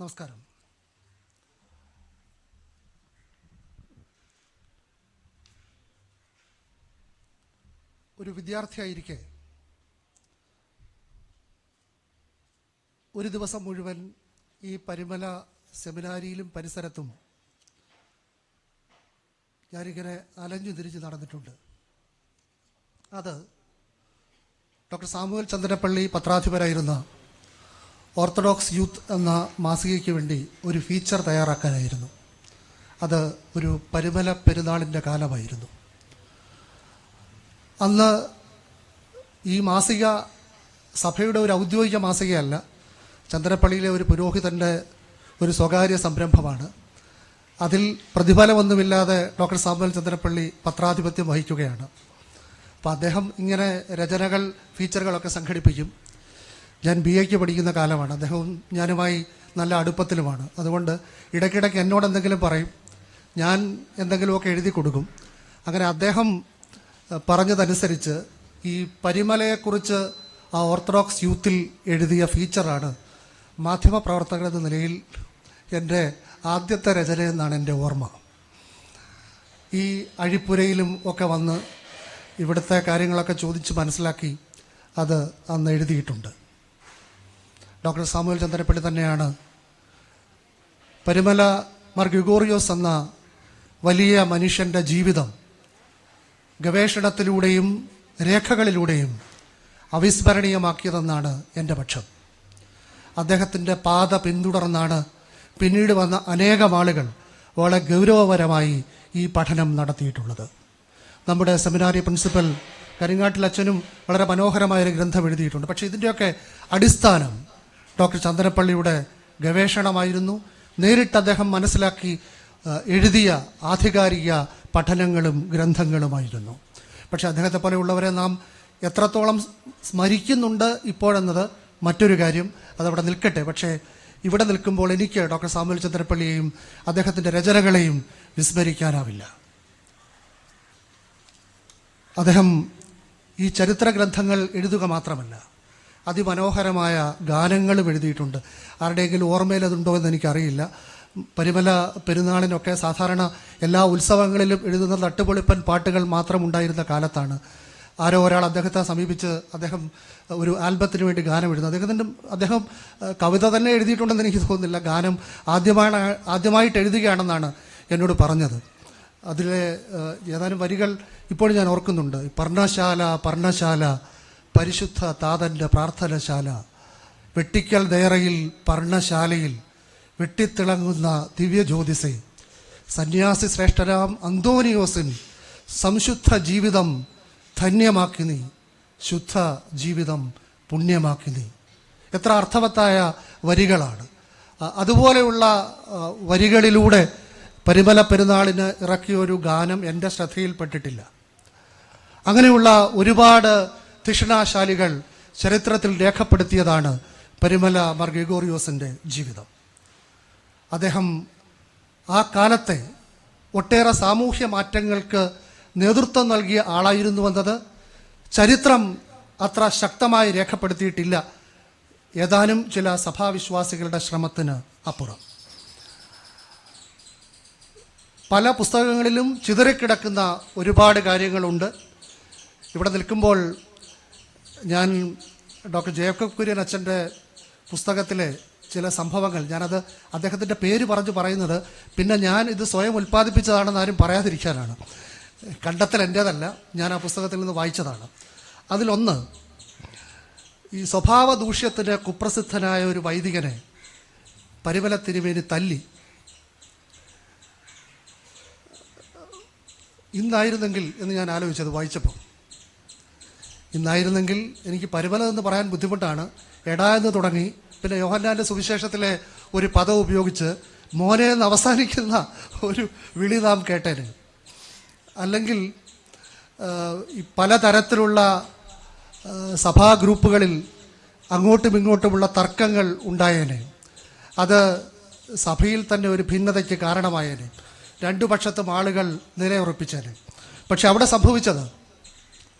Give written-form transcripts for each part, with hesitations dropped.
നമസ്കാരം. ഒരു വിദ്യാർത്ഥിയായിരിക്കെ ഒരു ദിവസം മുഴുവൻ ഈ പരിമല സെമിനാരിയിലും പരിസരത്തും ഞാനിങ്ങനെ അലഞ്ഞു തിരിച്ച് നടന്നിട്ടുണ്ട്. അത് ഡോക്ടർ സാമുവൽ ചന്ദ്രപ്പള്ളി പത്രാധിപരായിരുന്ന ഓർത്തഡോക്സ് യൂത്ത് എന്ന മാസികയ്ക്ക് വേണ്ടി ഒരു ഫീച്ചർ തയ്യാറാക്കാനായിരുന്നു. അത് ഒരു പരിമല പെരുന്നാളിൻ്റെ കാലമായിരുന്നു. അന്ന് ഈ മാസിക സഭയുടെ ഒരു ഔദ്യോഗിക മാസികയല്ല, ചന്ദ്രപ്പള്ളിയിലെ ഒരു പുരോഹിതൻ്റെ ഒരു സ്വകാര്യ സംരംഭമാണ്. അതിൽ പ്രതിഫലമൊന്നുമില്ലാതെ ഡോക്ടർ സാമുവൽ ചന്ദ്രപ്പള്ളി പത്രാധിപത്യം വഹിക്കുകയാണ്. അപ്പോൾ അദ്ദേഹം ഇങ്ങനെ രചനകൾ, ഫീച്ചറുകളൊക്കെ സംഘടിപ്പിക്കും. ഞാൻ BA പഠിക്കുന്ന കാലമാണ്. അദ്ദേഹവും ഞാനുമായി നല്ല അടുപ്പത്തിലുമാണ്. അതുകൊണ്ട് ഇടയ്ക്കിടയ്ക്ക് എന്നോട് എന്തെങ്കിലും പറയും, ഞാൻ എന്തെങ്കിലുമൊക്കെ എഴുതി കൊടുക്കും. അങ്ങനെ അദ്ദേഹം പറഞ്ഞതനുസരിച്ച് ഈ പരിമലയെക്കുറിച്ച് ആ ഓർത്തഡോക്സ് യൂത്തിൽ എഴുതിയ ഫീച്ചറാണ് മാധ്യമപ്രവർത്തകർ എന്ന നിലയിൽ എൻ്റെ ആദ്യത്തെ രചനയെന്നാണ് എൻ്റെ ഓർമ്മ. ഈ അഴിപ്പുരയിലും ഒക്കെ വന്ന് ഇവിടുത്തെ കാര്യങ്ങളൊക്കെ ചോദിച്ച് മനസ്സിലാക്കി അത് അന്ന് എഴുതിയിട്ടുണ്ട്. ഡോക്ടർ സാമുവൽ ചന്ദ്രപ്പള്ളി തന്നെയാണ് പരിമല മാർ ഗ്രിഗോറിയോസ് എന്ന വലിയ മനുഷ്യൻ്റെ ജീവിതം ഗവേഷണത്തിലൂടെയും രേഖകളിലൂടെയും അവിസ്മരണീയമാക്കിയതെന്നാണ് എൻ്റെ പക്ഷം. അദ്ദേഹത്തിൻ്റെ പാത പിന്തുടർന്നാണ് പിന്നീട് വന്ന അനേകം ആളുകൾ വളരെ ഗൗരവപരമായി ഈ പഠനം നടത്തിയിട്ടുള്ളത്. നമ്മുടെ സെമിനാരി പ്രിൻസിപ്പൽ കരിങ്ങാട്ടിൽ അച്ഛനും വളരെ മനോഹരമായൊരു ഗ്രന്ഥം എഴുതിയിട്ടുണ്ട്. പക്ഷേ ഇതിൻ്റെയൊക്കെ അടിസ്ഥാനം ഡോക്ടർ ചന്ദ്രപ്പള്ളിയുടെ ഗവേഷണമായിരുന്നു. നേരിട്ട് അദ്ദേഹം മനസ്സിലാക്കി എഴുതിയ ആധികാരിക പഠനങ്ങളും ഗ്രന്ഥങ്ങളുമായിരുന്നു. പക്ഷേ അദ്ദേഹത്തെ പോലെയുള്ളവരെ നാം എത്രത്തോളം സ്മരിക്കുന്നുണ്ട് ഇപ്പോഴെന്നത് മറ്റൊരു കാര്യം. അതവിടെ നിൽക്കട്ടെ. പക്ഷേ ഇവിടെ നിൽക്കുമ്പോൾ എനിക്ക് ഡോക്ടർ സാമുവൽ ചന്ദ്രപ്പള്ളിയെയും അദ്ദേഹത്തിൻ്റെ രചനകളെയും വിസ്മരിക്കാനാവില്ല. അദ്ദേഹം ഈ ചരിത്ര ഗ്രന്ഥങ്ങൾ എഴുതുക മാത്രമല്ല, അതിമനോഹരമായ ഗാനങ്ങളും എഴുതിയിട്ടുണ്ട്. ആരുടെയെങ്കിലും ഓർമ്മയിൽ അതുണ്ടോ എന്ന് എനിക്കറിയില്ല. പരിമല പെരുന്നാളിനൊക്കെ സാധാരണ എല്ലാ ഉത്സവങ്ങളിലും എഴുതുന്ന തട്ടുപൊളിപ്പൻ പാട്ടുകൾ മാത്രം ഉണ്ടായിരുന്ന കാലത്താണ് ആരോ ഒരാൾ അദ്ദേഹത്തെ സമീപിച്ച് അദ്ദേഹം ഒരു ആൽബത്തിന് വേണ്ടി ഗാനം എഴുതുന്നു. അദ്ദേഹം കവിത തന്നെ എഴുതിയിട്ടുണ്ടെന്ന് എനിക്ക് തോന്നുന്നില്ല. ഗാനം ആദ്യമായിട്ട് എഴുതുകയാണെന്നാണ് എന്നോട് പറഞ്ഞത്. അതിലെ ഏതാനും വരികൾ ഇപ്പോഴും ഞാൻ ഓർക്കുന്നുണ്ട്. പർണശാല പർണശാല പരിശുദ്ധ താതൻ്റെ പ്രാർത്ഥനശാല, വെട്ടിക്കൽ ദേറയിൽ പർണശാലയിൽ വെട്ടിത്തിളങ്ങുന്ന ദിവ്യജ്യോതിസേ, സന്യാസി ശ്രേഷ്ഠരാം അന്തോനിയോസിൻ സംശുദ്ധ ജീവിതം ധന്യമാക്കി നീ, ശുദ്ധ ജീവിതം പുണ്യമാക്കി നീ. എത്ര അർത്ഥവത്തായ വരികളാണ്. അതുപോലെയുള്ള വരികളിലൂടെ പരിമല പെരുന്നാളിന് ഇറക്കിയൊരു ഗാനം എൻ്റെ ശ്രദ്ധയിൽപ്പെട്ടിട്ടില്ല. അങ്ങനെയുള്ള ഒരുപാട് തിഷ്ണാശാലികൾ ചരിത്രത്തിൽ രേഖപ്പെടുത്തിയതാണ് പരിമല മാർ ഗ്രിഗോറിയോസിൻ്റെ ജീവിതം. അദ്ദേഹം ആ കാലത്തെ ഒട്ടേറെ സാമൂഹ്യ മാറ്റങ്ങൾക്ക് നേതൃത്വം നൽകിയ ആളായിരുന്നുവെന്നത് ചരിത്രം അത്ര ശക്തമായി രേഖപ്പെടുത്തിയിട്ടില്ല, ഏതാനും ചില സഭാവിശ്വാസികളുടെ ശ്രമത്തിന് അപ്പുറം. പല പുസ്തകങ്ങളിലും ചിതറിക്കിടക്കുന്ന ഒരുപാട് കാര്യങ്ങളുണ്ട്. ഇവിടെ നിൽക്കുമ്പോൾ ഞാൻ ഡോക്ടർ ജേക്കബ് കുര്യൻ അച്ഛൻ്റെ പുസ്തകത്തിലെ ചില സംഭവങ്ങൾ, ഞാനത് അദ്ദേഹത്തിൻ്റെ പേര് പറയുന്നത് പിന്നെ ഞാൻ ഇത് സ്വയം ഉൽപ്പാദിപ്പിച്ചതാണെന്ന് ആരും പറയാതിരിക്കാനാണ്. കണ്ടെത്തൽ എൻ്റേതല്ല, ഞാൻ ആ പുസ്തകത്തിൽ നിന്ന് വായിച്ചതാണ്. അതിലൊന്ന്, ഈ സ്വഭാവ ദൂഷ്യത്തിന് കുപ്രസിദ്ധനായ ഒരു വൈദികനെ പരിമല തിരുമേനി തല്ലി. ഇന്നായിരുന്നെങ്കിൽ എന്ന് ഞാൻ ആലോചിച്ചത് വായിച്ചപ്പോൾ, ഇന്നായിരുന്നെങ്കിൽ എനിക്ക് പരിമല എന്ന് പറയാൻ ബുദ്ധിമുട്ടാണ്. എടാ എന്ന് തുടങ്ങി പിന്നെ യോഹന്നാൻ്റെ സുവിശേഷത്തിലെ ഒരു പദം ഉപയോഗിച്ച് മോനെ എന്ന് അവസാനിക്കുന്ന ഒരു വിളി നാം കേട്ടേന്. അല്ലെങ്കിൽ ഈ പലതരത്തിലുള്ള സഭാ ഗ്രൂപ്പുകളിൽ അങ്ങോട്ടും ഇങ്ങോട്ടുമുള്ള തർക്കങ്ങൾ ഉണ്ടായേനെ. അത് സഭയിൽ തന്നെ ഒരു ഭിന്നതയ്ക്ക് കാരണമായേനെ. രണ്ടു പക്ഷത്തും ആളുകൾ നിലയുറപ്പിച്ചേനെ. പക്ഷെ അവിടെ സംഭവിച്ചത്,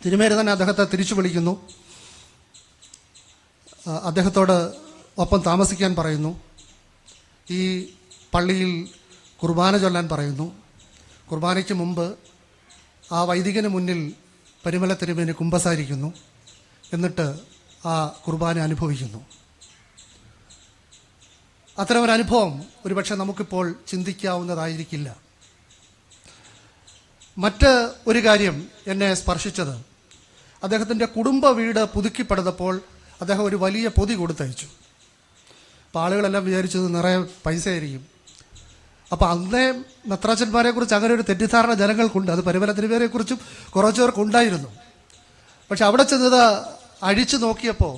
തിരുമേനി തന്നെ അദ്ദേഹത്തെ തിരിച്ചു വിളിക്കുന്നു, അദ്ദേഹത്തോട് ഒപ്പം താമസിക്കാൻ പറയുന്നു. ഈ പള്ളിയിൽ കുർബാന ചൊല്ലാൻ പറയുന്നു. കുർബാനയ്ക്ക് മുമ്പ് ആ വൈദികന് മുന്നിൽ പരിമല തിരുമേനി കുമ്പസാരിക്കുന്നു. എന്നിട്ട് ആ കുർബാന അനുഭവിക്കുന്നു. അത്തരമൊരനുഭവം ഒരുപക്ഷെ നമുക്കിപ്പോൾ ചിന്തിക്കാവുന്നതായിരിക്കില്ല. മറ്റ് ഒരു കാര്യം എന്നെ സ്പർശിച്ചത്, അദ്ദേഹത്തിൻ്റെ കുടുംബ വീട് പുതുക്കിപ്പടുത്തപ്പോൾ അദ്ദേഹം ഒരു വലിയ പൊതി കൊടുത്തയച്ചു. അപ്പോൾ ആളുകളെല്ലാം വിചാരിച്ചത് നിറയെ പൈസയായിരിക്കും. അപ്പോൾ അന്നേ മെത്രാച്ചന്മാരെ കുറിച്ച് അങ്ങനെ ഒരു തെറ്റിദ്ധാരണ ജനങ്ങൾക്കുണ്ട്. അത് പരിമല തിരുമേനിയെക്കുറിച്ചും കുറച്ചുപേർക്കുണ്ടായിരുന്നു. പക്ഷെ അവിടെ ചെന്നത് അഴിച്ചു നോക്കിയപ്പോൾ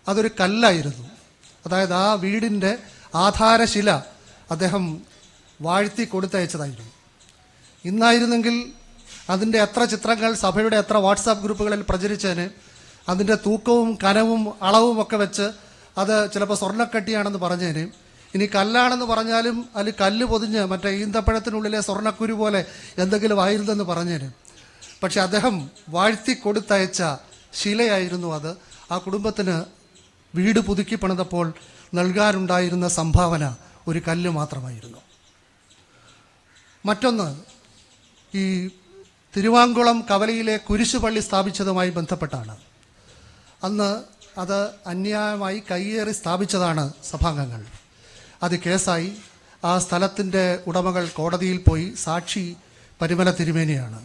അതൊരു കല്ലായിരുന്നു. അതായത് ആ വീടിൻ്റെ ആധാരശില അദ്ദേഹം വാഴ്ത്തി കൊടുത്തയച്ചതായിരുന്നു. ഇന്നായിരുന്നെങ്കിൽ അതിൻ്റെ എത്ര ചിത്രങ്ങൾ സഭയുടെ എത്ര വാട്സാപ്പ് ഗ്രൂപ്പുകളിൽ പ്രചരിച്ചതിന് അതിൻ്റെ തൂക്കവും കനവും അളവും ഒക്കെ വെച്ച് അത് ചിലപ്പോൾ സ്വർണ്ണക്കട്ടിയാണെന്ന് പറഞ്ഞതിന്, ഇനി കല്ലാണെന്ന് പറഞ്ഞാലും അതിൽ കല്ല് പൊതിഞ്ഞ് മറ്റേ ഈന്തപ്പഴത്തിനുള്ളിലെ സ്വർണ്ണക്കുരു പോലെ എന്തെങ്കിലും ആയിരുന്നെന്ന് പറഞ്ഞതിന്. പക്ഷെ അദ്ദേഹം വാഴ്ത്തി കൊടുത്തയച്ച ശിലയായിരുന്നു അത്. ആ കുടുംബത്തിന് വീട് പുതുക്കി പണിതപ്പോൾ നൽകാനുണ്ടായിരുന്ന സംഭാവന ഒരു കല്ല് മാത്രമായിരുന്നു. മറ്റൊന്ന്, ഈ തിരുവാങ്കുളം കവലയിലെ കുരിശുപള്ളി സ്ഥാപിച്ചതുമായി ബന്ധപ്പെട്ടാണ്. അന്ന് അത് അന്യായമായി കയ്യേറി സ്ഥാപിച്ചതാണ് സഭാംഗങ്ങൾ. അത് കേസായി. ആ സ്ഥലത്തിൻ്റെ ഉടമകൾ കോടതിയിൽ പോയി. സാക്ഷി പരിമല തിരുമേനിയാണ്.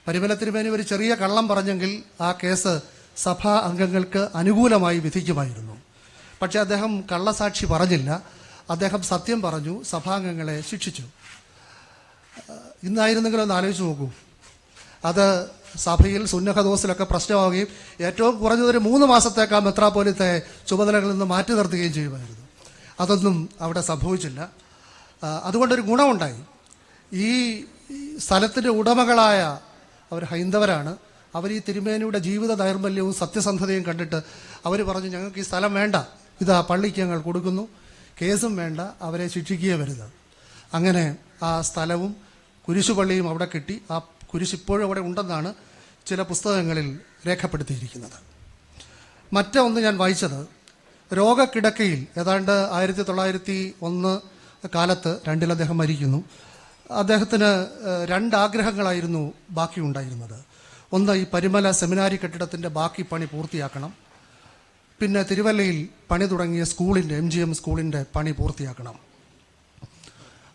പരിമല തിരുമേനി ഒരു ചെറിയ കള്ളം പറഞ്ഞെങ്കിൽ ആ കേസ് സഭാ അംഗങ്ങൾക്ക് അനുകൂലമായി വിധിക്കുമായിരുന്നു. പക്ഷേ അദ്ദേഹം കള്ളസാക്ഷി പറഞ്ഞില്ല. അദ്ദേഹം സത്യം പറഞ്ഞു, സഭാംഗങ്ങളെ ശിക്ഷിച്ചു. ഇന്നായിരുന്നെങ്കിലും ഒന്ന് ആലോചിച്ച് നോക്കൂ. അത് സഭയിൽ സുന്നഹദോസിലൊക്കെ പ്രശ്നമാവുകയും ഏറ്റവും കുറഞ്ഞതൊരു 3 മാസത്തേക്ക് ആ മെത്രാപ്പോലീത്തെ ചുമതലകളിൽ നിന്ന് മാറ്റി നിർത്തുകയും ചെയ്യുമായിരുന്നു. അതൊന്നും അവിടെ സംഭവിച്ചില്ല. അതുകൊണ്ടൊരു ഗുണമുണ്ടായി. ഈ സ്ഥലത്തിൻ്റെ ഉടമകളായ അവർ ഹൈന്ദവരാണ്. അവർ ഈ തിരുമേനിയുടെ ജീവിത ദൈർമല്യവും സത്യസന്ധതയും കണ്ടിട്ട് അവർ പറഞ്ഞു, ഞങ്ങൾക്ക് ഈ സ്ഥലം വേണ്ട, ഇതാ പള്ളിക്ക് ഞങ്ങൾ കൊടുക്കുന്നു, കേസും വേണ്ട, അവരെ ശിക്ഷിക്കുകയേ വരുത്. അങ്ങനെ ആ സ്ഥലവും കുരിശുപള്ളിയും അവിടെ കിട്ടി. ആ കുരിശ് ഇപ്പോഴും അവിടെ ഉണ്ടെന്നാണ് ചില പുസ്തകങ്ങളിൽ രേഖപ്പെടുത്തിയിരിക്കുന്നത്. മറ്റൊന്ന് ഞാൻ വായിച്ചത്, രോഗക്കിടക്കയിൽ ഏതാണ്ട് 1901 കാലത്ത് 2 അദ്ദേഹം മരിക്കുന്നു. അദ്ദേഹത്തിന് 2 ആഗ്രഹങ്ങളായിരുന്നു ബാക്കിയുണ്ടായിരുന്നത്. ഒന്ന്, ഈ പരിമല സെമിനാരി കെട്ടിടത്തിൻ്റെ ബാക്കി പണി പൂർത്തിയാക്കണം. പിന്നെ തിരുവല്ലയിൽ പണി തുടങ്ങിയ സ്കൂളിൻ്റെ MGM സ്കൂളിൻ്റെ പണി പൂർത്തിയാക്കണം.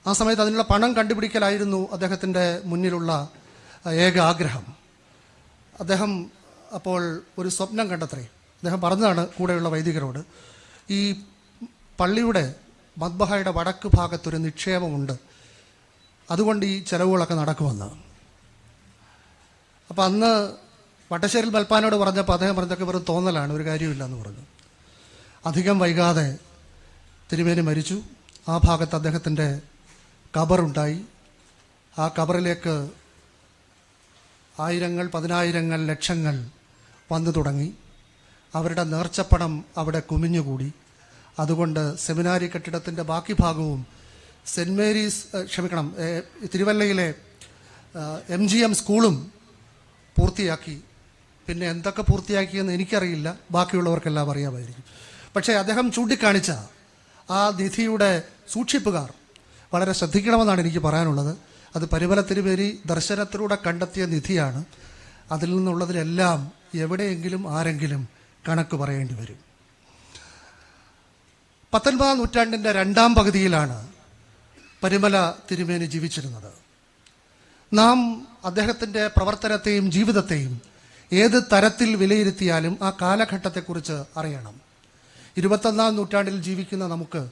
ആ സമയത്ത് അതിനുള്ള പണം കണ്ടുപിടിക്കലായിരുന്നു അദ്ദേഹത്തിൻ്റെ മുന്നിലുള്ള ഏക ആഗ്രഹം. അദ്ദേഹം അപ്പോൾ ഒരു സ്വപ്നം കണ്ടെത്രേ. അദ്ദേഹം പറഞ്ഞതാണ് കൂടെയുള്ള വൈദികരോട്, ഈ പള്ളിയുടെ മദ്ബഹയുടെ വടക്ക് ഭാഗത്തൊരു നിക്ഷേപമുണ്ട്, അതുകൊണ്ട് ഈ ചെലവുകളൊക്കെ നടക്കുമെന്ന്. അപ്പം അന്ന് വട്ടശ്ശേരിൽ മൽപ്പാനോട് പറഞ്ഞപ്പോൾ അദ്ദേഹം പറഞ്ഞതൊക്കെ വെറും തോന്നലാണ്, ഒരു കാര്യമില്ല എന്ന് പറഞ്ഞു. അധികം വൈകാതെ തിരുമേനി മരിച്ചു. ആ ഭാഗത്ത് അദ്ദേഹത്തിൻ്റെ ഖബറുണ്ടായി. ആ ഖബറിലേക്ക് ആയിരങ്ങൾ, പതിനായിരങ്ങൾ, ലക്ഷങ്ങൾ വന്നു തുടങ്ങി. അവരുടെ നേർച്ചപ്പണം അവിടെ കുമിഞ്ഞുകൂടി. അതുകൊണ്ട് സെമിനാരി കെട്ടിടത്തിൻ്റെ ബാക്കി ഭാഗവും സെൻറ്റ് മേരീസ് തിരുവല്ലയിലെ MGM സ്കൂളും പൂർത്തിയാക്കി. പിന്നെ എന്തൊക്കെ പൂർത്തിയാക്കിയെന്ന് എനിക്കറിയില്ല, ബാക്കിയുള്ളവർക്കെല്ലാം അറിയാമായിരിക്കും. പക്ഷേ അദ്ദേഹം ചൂണ്ടിക്കാണിച്ച ആ നിധിയുടെ സൂക്ഷിപ്പുകാർ വളരെ ശ്രദ്ധിക്കണമെന്നാണ് എനിക്ക് പറയാനുള്ളത്. അത് പരിമല തിരുമേനി ദർശനത്തിലൂടെ കണ്ടെത്തിയ നിധിയാണ്. അതിൽ നിന്നുള്ളതിലെല്ലാം എവിടെയെങ്കിലും ആരെങ്കിലും കണക്ക് പറയേണ്ടി വരും. 19-ാം നൂറ്റാണ്ടിൻ്റെ 2ാം പകുതിയിലാണ് പരിമല തിരുമേനി ജീവിച്ചിരുന്നത്. നാം അദ്ദേഹത്തിൻ്റെ പ്രവർത്തനത്തെയും ജീവിതത്തെയും ഏത് തരത്തിൽ വിലയിരുത്തിയാലും ആ കാലഘട്ടത്തെക്കുറിച്ച് അറിയണം. 21-ാം നൂറ്റാണ്ടിൽ ജീവിക്കുന്ന നമുക്ക്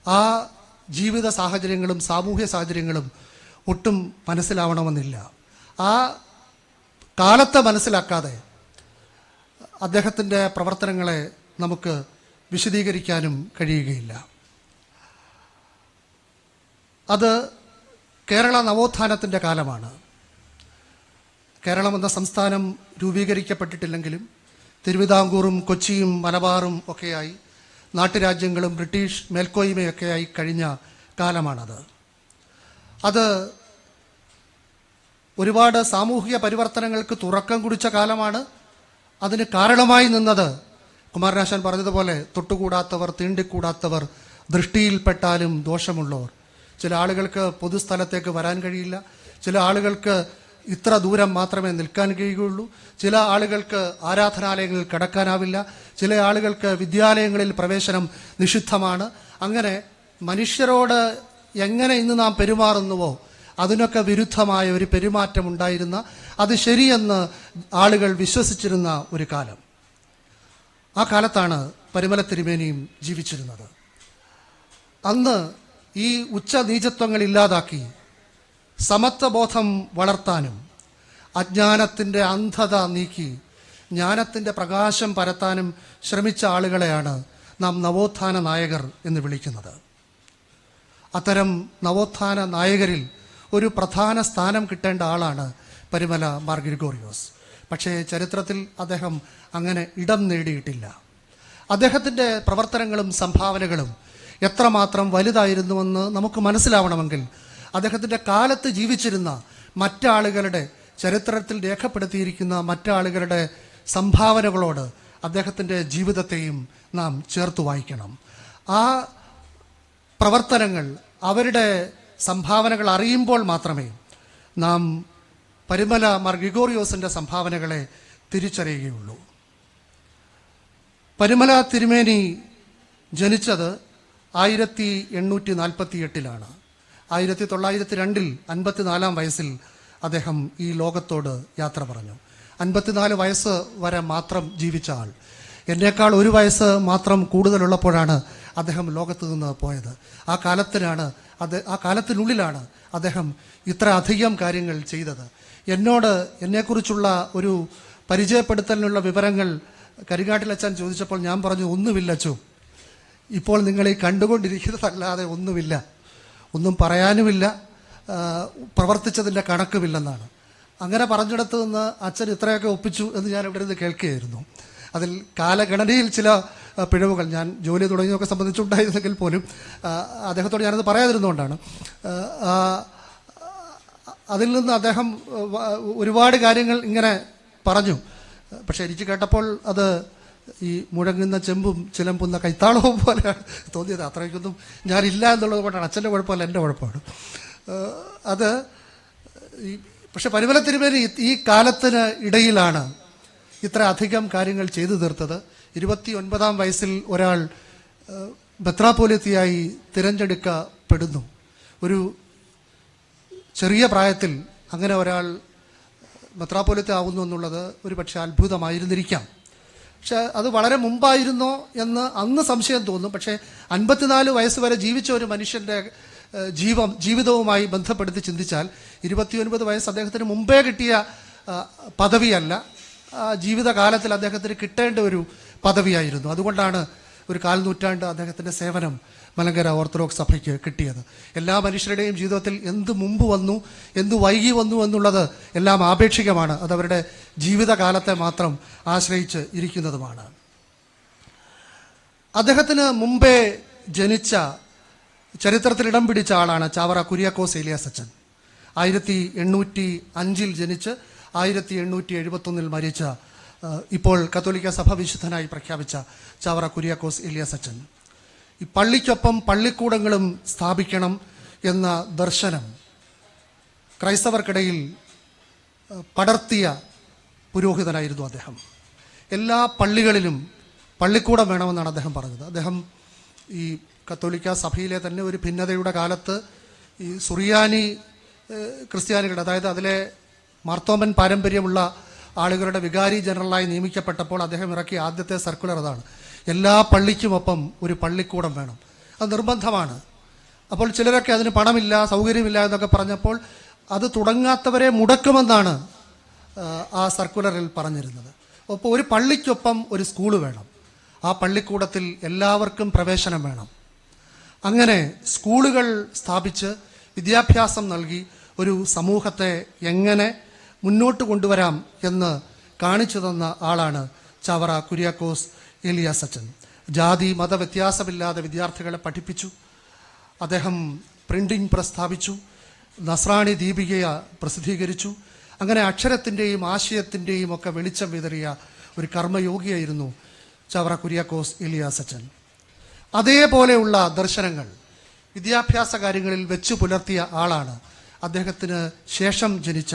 ആ ജീവിത സാഹചര്യങ്ങളും സാമൂഹ്യ സാഹചര്യങ്ങളും ഒട്ടും മനസ്സിലാവണമെന്നില്ല. ആ കാലത്തെ മനസ്സിലാക്കാതെ അദ്ദേഹത്തിൻ്റെ പ്രവർത്തനങ്ങളെ നമുക്ക് വിശദീകരിക്കാനും കഴിയുകയില്ല. അത് കേരള നവോത്ഥാനത്തിൻ്റെ കാലമാണ്. കേരളം എന്ന സംസ്ഥാനം രൂപീകരിക്കപ്പെട്ടിട്ടില്ലെങ്കിലും തിരുവിതാംകൂറും കൊച്ചിയും മലബാറും ഒക്കെയായി നാട്ടുരാജ്യങ്ങളും ബ്രിട്ടീഷ് മേൽക്കോയ്മയൊക്കെയായി കഴിഞ്ഞ കാലമാണത്. അത് ഒരുപാട് സാമൂഹിക പരിവർത്തനങ്ങൾക്ക് തുറക്കം കുറിച്ച കാലമാണ്. അതിന് കാരണമായി നിന്നത് കുമാരനാശാൻ പറഞ്ഞതുപോലെ തൊട്ടുകൂടാത്തവർ, തീണ്ടിക്കൂടാത്തവർ, ദൃഷ്ടിയിൽപ്പെട്ടാലും ദോഷമുള്ളവർ. ചില ആളുകൾക്ക് പൊതുസ്ഥലത്തേക്ക് വരാൻ കഴിയില്ല, ചില ആളുകൾക്ക് ഇത്ര ദൂരം മാത്രമേ നിൽക്കാൻ കഴിയുകയുള്ളൂ, ചില ആളുകൾക്ക് ആരാധനാലയങ്ങളിൽ കടക്കാനാവില്ല, ചില ആളുകൾക്ക് വിദ്യാലയങ്ങളിൽ പ്രവേശനം നിഷിദ്ധമാണ്. അങ്ങനെ മനുഷ്യരോട് എങ്ങനെ ഇന്ന് നാം പെരുമാറുന്നുവോ അതിനൊക്കെ വിരുദ്ധമായ ഒരു പെരുമാറ്റം ഉണ്ടായിരുന്ന, അത് ശരിയെന്ന് ആളുകൾ വിശ്വസിച്ചിരുന്ന ഒരു കാലം. ആ കാലത്താണ് പരിമല തിരുമേനിയും ജീവിച്ചിരുന്നത്. അന്ന് ഈ ഉച്ചനീചത്വങ്ങൾ ഇല്ലാതാക്കി സമത്വബോധം വളർത്താനും അജ്ഞാനത്തിൻ്റെ അന്ധത നീക്കി ജ്ഞാനത്തിൻ്റെ പ്രകാശം പരത്താനും ശ്രമിച്ച ആളുകളെയാണ് നാം നവോത്ഥാന നായകർ എന്ന് വിളിക്കുന്നത്. അത്തരം നവോത്ഥാന നായകരിൽ ഒരു പ്രധാന സ്ഥാനം കിട്ടേണ്ട ആളാണ് പരിമല മാർ ഗ്രിഗോറിയോസ്. പക്ഷേ ചരിത്രത്തിൽ അദ്ദേഹം അങ്ങനെ ഇടം നേടിയിട്ടില്ല. അദ്ദേഹത്തിൻ്റെ പ്രവർത്തനങ്ങളും സംഭാവനകളും എത്രമാത്രം വലുതായിരുന്നുവെന്ന് നമുക്ക് മനസ്സിലാവണമെങ്കിൽ അദ്ദേഹത്തിൻ്റെ കാലത്ത് ജീവിച്ചിരുന്ന മറ്റാളുകളുടെ, ചരിത്രത്തിൽ രേഖപ്പെടുത്തിയിരിക്കുന്ന മറ്റാളുകളുടെ സംഭാവനകളോട് അദ്ദേഹത്തിൻ്റെ ജീവിതത്തെയും നാം ചേർത്ത് വായിക്കണം. ആ പ്രവർത്തനങ്ങൾ, അവരുടെ സംഭാവനകൾ അറിയുമ്പോൾ മാത്രമേ നാം പരിമല മാർ ഗ്രിഗോറിയോസിൻ്റെ സംഭാവനകളെ തിരിച്ചറിയുകയുള്ളൂ. പരിമല തിരുമേനി ജനിച്ചത് 1848 1902 54 വയസ്സിൽ അദ്ദേഹം ഈ ലോകത്തോട് യാത്ര പറഞ്ഞു. 54 വയസ്സ് വരെ മാത്രം ജീവിച്ച ആൾ. എന്നേക്കാൾ 1 വയസ്സ് മാത്രം കൂടുതലുള്ളപ്പോഴാണ് അദ്ദേഹം ലോകത്ത് നിന്ന് പോയത്. ആ കാലത്തിനുള്ളിലാണ് അദ്ദേഹം ഇത്ര അധികം കാര്യങ്ങൾ ചെയ്തത്. എന്നെക്കുറിച്ചുള്ള ഒരു പരിചയപ്പെടുത്തലിനുള്ള വിവരങ്ങൾ കരിങ്ങാട്ടിലച്ഛൻ ചോദിച്ചപ്പോൾ ഞാൻ പറഞ്ഞു, ഒന്നുമില്ലച്ചു, ഇപ്പോൾ നിങ്ങൾ ഈ കണ്ടുകൊണ്ടിരിക്കുന്നതല്ലാതെ ഒന്നുമില്ല, ഒന്നും പറയാനുമില്ല, പ്രവർത്തിച്ചതിൻ്റെ കണക്കുമില്ലെന്നാണ്. അങ്ങനെ പറഞ്ഞിടത്ത് നിന്ന് അച്ഛൻ ഇത്രയൊക്കെ ഒപ്പിച്ചു എന്ന് ഞാൻ ഇവിടെ നിന്ന് കേൾക്കുകയായിരുന്നു. അതിൽ കാലഗണനയിൽ ചില പിഴവുകൾ ഞാൻ ജോലി തുടങ്ങിയൊക്കെ സംബന്ധിച്ചുണ്ടായിരുന്നെങ്കിൽ പോലും അദ്ദേഹത്തോട് ഞാനത് പറയാതിരുന്നുകൊണ്ടാണ്. അതിൽ നിന്ന് അദ്ദേഹം ഒരുപാട് കാര്യങ്ങൾ ഇങ്ങനെ പറഞ്ഞു. പക്ഷേ എനിക്ക് കേട്ടപ്പോൾ അത് ഈ മുഴങ്ങുന്ന ചെമ്പും ചിലമ്പുന്ന കൈത്താളവും പോലെയാണ് തോന്നിയത്. അത്രയ്ക്കൊന്നും ഞാനില്ല എന്നുള്ളത് കൊണ്ടാണ്. അച്ഛൻ്റെ കുഴപ്പമല്ല, എൻ്റെ കുഴപ്പമാണ് അത്. പക്ഷെ പരിമല തിരുമേനി ഈ കാലത്തിന് ഇടയിലാണ് ഇത്ര അധികം കാര്യങ്ങൾ ചെയ്തു തീർത്തത്. 29 വയസ്സിൽ ഒരാൾ മെത്രാപ്പോലിത്തയായി തിരഞ്ഞെടുക്കപ്പെടുന്നു. ഒരു ചെറിയ പ്രായത്തിൽ അങ്ങനെ ഒരാൾ മെത്രാപ്പോലിത്ത ആവുന്നു എന്നുള്ളത് ഒരു പക്ഷേ അത്ഭുതമായിരുന്നിരിക്കാം. പക്ഷെ അത് വളരെ മുമ്പായിരുന്നോ എന്ന് അന്ന് സംശയം തോന്നും. പക്ഷേ 54 വയസ്സ് വരെ ജീവിച്ച ഒരു മനുഷ്യൻ്റെ ജീവിതവുമായി ബന്ധപ്പെടുത്തി ചിന്തിച്ചാൽ 29 വയസ്സ് അദ്ദേഹത്തിന് മുമ്പേ കിട്ടിയ പദവിയല്ല, ജീവിതകാലത്തിൽ അദ്ദേഹത്തിന് കിട്ടേണ്ട ഒരു പദവിയായിരുന്നു. അതുകൊണ്ടാണ് ഒരു 4 നൂറ്റാണ്ട് അദ്ദേഹത്തിൻ്റെ സേവനം മലങ്കര ഓർത്തഡോക്സ് സഭയ്ക്ക് കിട്ടിയത്. എല്ലാ മനുഷ്യരുടെയും ജീവിതത്തിൽ എന്ത് മുമ്പ് വന്നു, എന്ത് വൈകി വന്നു എന്നുള്ളത് എല്ലാം ആപേക്ഷികമാണ്. അതവരുടെ ജീവിതകാലത്തെ മാത്രം ആശ്രയിച്ച് ഇരിക്കുന്നതുമാണ്. അദ്ദേഹത്തിന് മുമ്പേ ജനിച്ച, ചരിത്രത്തിൽ ഇടം പിടിച്ച ആളാണ് ചാവറ കുര്യാക്കോസ് ഏലിയാസ് അച്ഛൻ. 1805 ജനിച്ച് 1871 മരിച്ച, ഇപ്പോൾ കത്തോലിക്ക സഭ വിശുദ്ധനായി പ്രഖ്യാപിച്ച ചാവറ കുര്യാക്കോസ് ഏലിയാസ് അച്ഛൻ. ഈ പള്ളിക്കൊപ്പം പള്ളിക്കൂടങ്ങളും സ്ഥാപിക്കണം എന്ന ദർശനം ക്രൈസ്തവർക്കിടയിൽ പടർത്തിയ പുരോഹിതനായിരുന്നു അദ്ദേഹം. എല്ലാ പള്ളികളിലും പള്ളിക്കൂടം വേണമെന്നാണ് അദ്ദേഹം പറഞ്ഞത്. അദ്ദേഹം ഈ കത്തോലിക്ക സഭയിലെ തന്നെ ഒരു ഭിന്നതയുടെ കാലത്ത് ഈ സുറിയാനി ക്രിസ്ത്യാനികളുടെ, അതായത് അതിലെ മാർത്തോമൻ പാരമ്പര്യമുള്ള ആളുകളുടെ വികാരി ജനറലായി നിയമിക്കപ്പെട്ടപ്പോൾ അദ്ദേഹം ഇറക്കിയ ആദ്യത്തെ സർക്കുലർ അതാണ്. എല്ലാ പള്ളിക്കുമൊപ്പം ഒരു പള്ളിക്കൂടം വേണം, അത് നിർബന്ധമാണ്. അപ്പോൾ ചിലരൊക്കെ അതിന് പണമില്ല, സൗകര്യമില്ല എന്നൊക്കെ പറഞ്ഞപ്പോൾ അത് തുടങ്ങാത്തവരെ മുടക്കുമെന്നാണ് ആ സർക്കുലറിൽ പറഞ്ഞിരുന്നത്. അപ്പോൾ ഒരു പള്ളിക്കൊപ്പം ഒരു സ്കൂൾ വേണം, ആ പള്ളിക്കൂടത്തിൽ എല്ലാവർക്കും പ്രവേശനം വേണം. അങ്ങനെ സ്കൂളുകൾ സ്ഥാപിച്ച് വിദ്യാഭ്യാസം നൽകി ഒരു സമൂഹത്തെ എങ്ങനെ മുന്നോട്ട് കൊണ്ടുവരാം എന്ന് കാണിച്ചു തന്ന ആളാണ് ചാവറ കുര്യാക്കോസ് ഏലിയാസ് അച്ഛൻ. ജാതി മത വ്യത്യാസമില്ലാതെ വിദ്യാർത്ഥികളെ പഠിപ്പിച്ചു. അദ്ദേഹം പ്രിന്റിംഗ് പ്രസ് സ്ഥാപിച്ചു, നസ്രാണി ദീപിക പ്രസിദ്ധീകരിച്ചു. അങ്ങനെ അക്ഷരത്തിൻ്റെയും ആശയത്തിൻ്റെയും ഒക്കെ വെളിച്ചം വിതറിയ ഒരു കർമ്മയോഗിയായിരുന്നു ചാവറ കുര്യാക്കോസ് ഏലിയാസ് അച്ഛൻ. അതേപോലെയുള്ള ദർശനങ്ങൾ വിദ്യാഭ്യാസ കാര്യങ്ങളിൽ വെച്ചു പുലർത്തിയ ആളാണ് അദ്ദേഹത്തിന് ശേഷം ജനിച്ച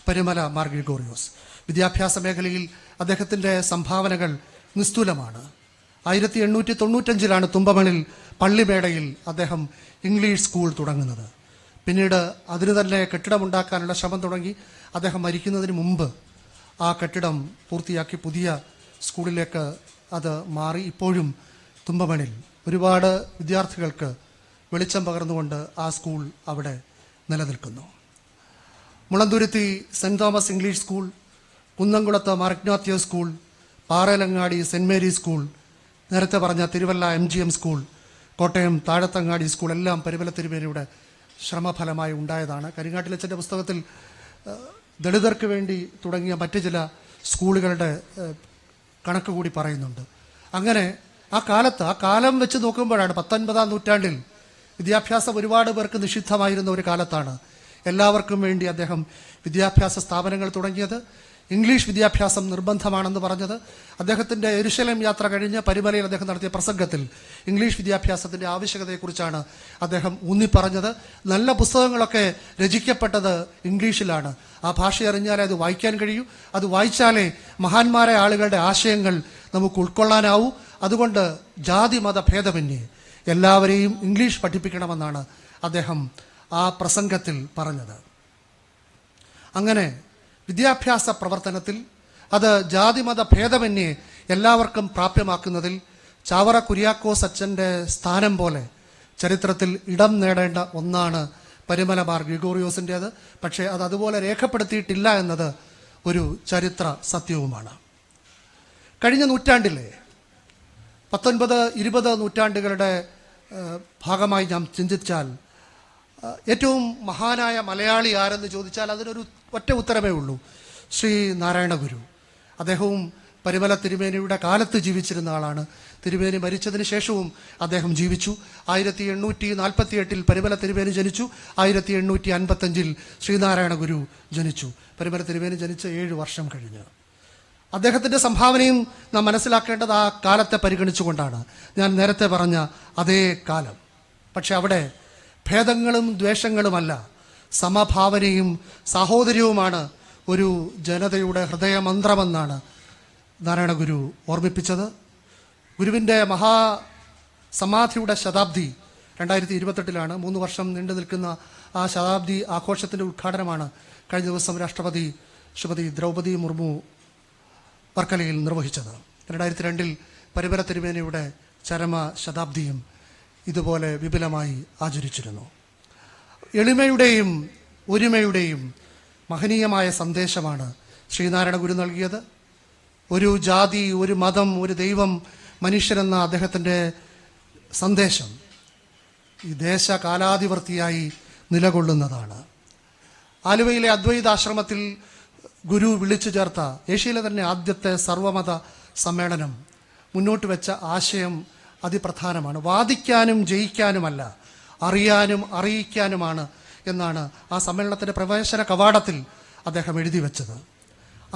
പരിമല മാർ ഗ്രിഗോറിയോസ്. വിദ്യാഭ്യാസ മേഖലയിൽ അദ്ദേഹത്തിൻ്റെ സംഭാവനകൾ നിസ്തുലമാണ്. 1895 തുമ്പമണിൽ പള്ളിമേടയിൽ അദ്ദേഹം ഇംഗ്ലീഷ് സ്കൂൾ തുടങ്ങുന്നത്. പിന്നീട് അതിന് തന്നെ കെട്ടിടമുണ്ടാക്കാനുള്ള ശ്രമം തുടങ്ങി. അദ്ദേഹം മരിക്കുന്നതിന് മുമ്പ് ആ കെട്ടിടം പൂർത്തിയാക്കി പുതിയ സ്കൂളിലേക്ക് അത് മാറി. ഇപ്പോഴും തുമ്പമണിൽ ഒരുപാട് വിദ്യാർത്ഥികൾക്ക് വെളിച്ചം പകർന്നുകൊണ്ട് ആ സ്കൂൾ അവിടെ നിലനിൽക്കുന്നു. Mulanthuruthy saint Thomas English school, കുന്നംകുളത്ത് Mar Ignatius school, Parelangadi saint Mary's school, നേരത്തെ പറഞ്ഞ Thiruvalla MGM school, Kottayam Thazhathangadi school എല്ലാം പരിമല തിരുമേനിയുടെ ശ്രമഫലമായി ഉണ്ടായതാണ്. കരിങ്ങാട്ടിലച്ചൻ്റെ പുസ്തകത്തിൽ ദളിതർക്ക് വേണ്ടി തുടങ്ങിയ മറ്റ് ചില സ്കൂളുകളുടെ കണക്ക് കൂടി പറയുന്നുണ്ട്. അങ്ങനെ ആ കാലം വെച്ച് നോക്കുമ്പോഴാണ് 19-ാം നൂറ്റാണ്ടിൽ വിദ്യാഭ്യാസം ഒരുപാട് പേർക്ക് നിഷിദ്ധമായിരുന്ന ഒരു കാലത്താണ് എല്ലാവർക്കും വേണ്ടി അദ്ദേഹം വിദ്യാഭ്യാസ സ്ഥാപനങ്ങൾ തുടങ്ങിയത്. ഇംഗ്ലീഷ് വിദ്യാഭ്യാസം നിർബന്ധമാണെന്ന് പറഞ്ഞത്. അദ്ദേഹത്തിൻ്റെ യെരുശലേം യാത്ര കഴിഞ്ഞ് പരിമലയിൽ അദ്ദേഹം നടത്തിയ പ്രസംഗത്തിൽ ഇംഗ്ലീഷ് വിദ്യാഭ്യാസത്തിൻ്റെ ആവശ്യകതയെക്കുറിച്ചാണ് അദ്ദേഹം ഊന്നിപ്പറഞ്ഞത്. നല്ല പുസ്തകങ്ങളൊക്കെ രചിക്കപ്പെട്ടത് ഇംഗ്ലീഷിലാണ്. ആ ഭാഷ അറിഞ്ഞാലേ അത് വായിക്കാൻ കഴിയൂ. അത് വായിച്ചാലേ മഹാന്മാരായ ആളുകളുടെ ആശയങ്ങൾ നമുക്ക് ഉൾക്കൊള്ളാനാവൂ. അതുകൊണ്ട് ജാതി മത ഭേദമന്യേ എല്ലാവരെയും ഇംഗ്ലീഷ് പഠിപ്പിക്കണമെന്നാണ് അദ്ദേഹം ആ പ്രസംഗത്തിൽ പറഞ്ഞത്. അങ്ങനെ വിദ്യാഭ്യാസ പ്രവർത്തനത്തിൽ അത് ജാതിമത ഭേദമന്യേ എല്ലാവർക്കും പ്രാപ്യമാക്കുന്നതിൽ ചാവറ കുര്യാക്കോസ് അച്ഛൻ്റെ സ്ഥാനം പോലെ ചരിത്രത്തിൽ ഇടം നേടേണ്ട ഒന്നാണ് പരിമല മാർ ഗ്രിഗോറിയോസിൻ്റേത്. പക്ഷേ അത് അതുപോലെ രേഖപ്പെടുത്തിയിട്ടില്ല എന്നത് ഒരു ചരിത്ര സത്യവുമാണ്. കഴിഞ്ഞ നൂറ്റാണ്ടിലെ 19-20 നൂറ്റാണ്ടുകളുടെ ഭാഗമായി നാം ചിന്തിച്ചാൽ ഏറ്റവും മഹാനായ മലയാളി ആരെന്ന് ചോദിച്ചാൽ അതിനൊരു ഒറ്റ ഉത്തരമേ ഉള്ളൂ: ശ്രീ നാരായണ ഗുരു. അദ്ദേഹവും പരിമല തിരുമേനിയുടെ കാലത്ത് ജീവിച്ചിരുന്ന ആളാണ്. തിരുമേനി മരിച്ചതിന് ശേഷവും അദ്ദേഹം ജീവിച്ചു. 1848 പരിമല തിരുമേനി ജനിച്ചു. 1855 ശ്രീനാരായണ ഗുരു ജനിച്ചു. പരിമല തിരുമേനി ജനിച്ച് 7 വർഷം കഴിഞ്ഞ്. അദ്ദേഹത്തിൻ്റെ സംഭാവനയും നാം മനസ്സിലാക്കേണ്ടത് ആ കാലത്തെ പരിഗണിച്ചുകൊണ്ടാണ്. ഞാൻ നേരത്തെ പറഞ്ഞ അതേ കാലം. പക്ഷെ അവിടെ ഭേദങ്ങളും ദ്വേഷങ്ങളുമല്ല, സമഭാവനയും സാഹോദര്യവുമാണ് ഒരു ജനതയുടെ ഹൃദയമന്ത്രമെന്നാണ് നാരായണ ഗുരു ഓർമ്മിപ്പിച്ചത്. ഗുരുവിൻ്റെ മഹാസമാധിയുടെ ശതാബ്ദി 2028 3 വർഷം നീണ്ടു നിൽക്കുന്ന ആ ശതാബ്ദി ആഘോഷത്തിൻ്റെ ഉദ്ഘാടനമാണ് കഴിഞ്ഞ ദിവസം രാഷ്ട്രപതി ശ്രീമതി ദ്രൗപദി മുർമു വർക്കലയിൽ നിർവഹിച്ചത്. 2002 പരിമല തിരുമേനിയുടെ ചരമ ശതാബ്ദിയും ഇതുപോലെ വിപുലമായി ആചരിച്ചിരുന്നു. എളിമയുടെയും ഒരുമയുടെയും മഹനീയമായ സന്ദേശമാണ് ശ്രീനാരായണ ഗുരു നൽകിയത്. ഒരു ജാതി, ഒരു മതം, ഒരു ദൈവം, മനുഷ്യരെന്ന അദ്ദേഹത്തിൻ്റെ സന്ദേശം ഈ ദേശകാലാധിവർത്തിയായി നിലകൊള്ളുന്നതാണ്. ആലുവയിലെ അദ്വൈതാശ്രമത്തിൽ ഗുരു വിളിച്ചു ചേർത്ത ഏഷ്യയിലെ തന്നെ ആദ്യത്തെ സർവമത സമ്മേളനം മുന്നോട്ട് വെച്ച ആശയം അതിപ്രധാനമാണ്. വാദിക്കാനും ജയിക്കാനുമല്ല, അറിയാനും അറിയിക്കാനുമാണ് എന്നാണ് ആ സമ്മേളനത്തിൻ്റെ പ്രവേശന കവാടത്തിൽ അദ്ദേഹം എഴുതി വച്ചത്.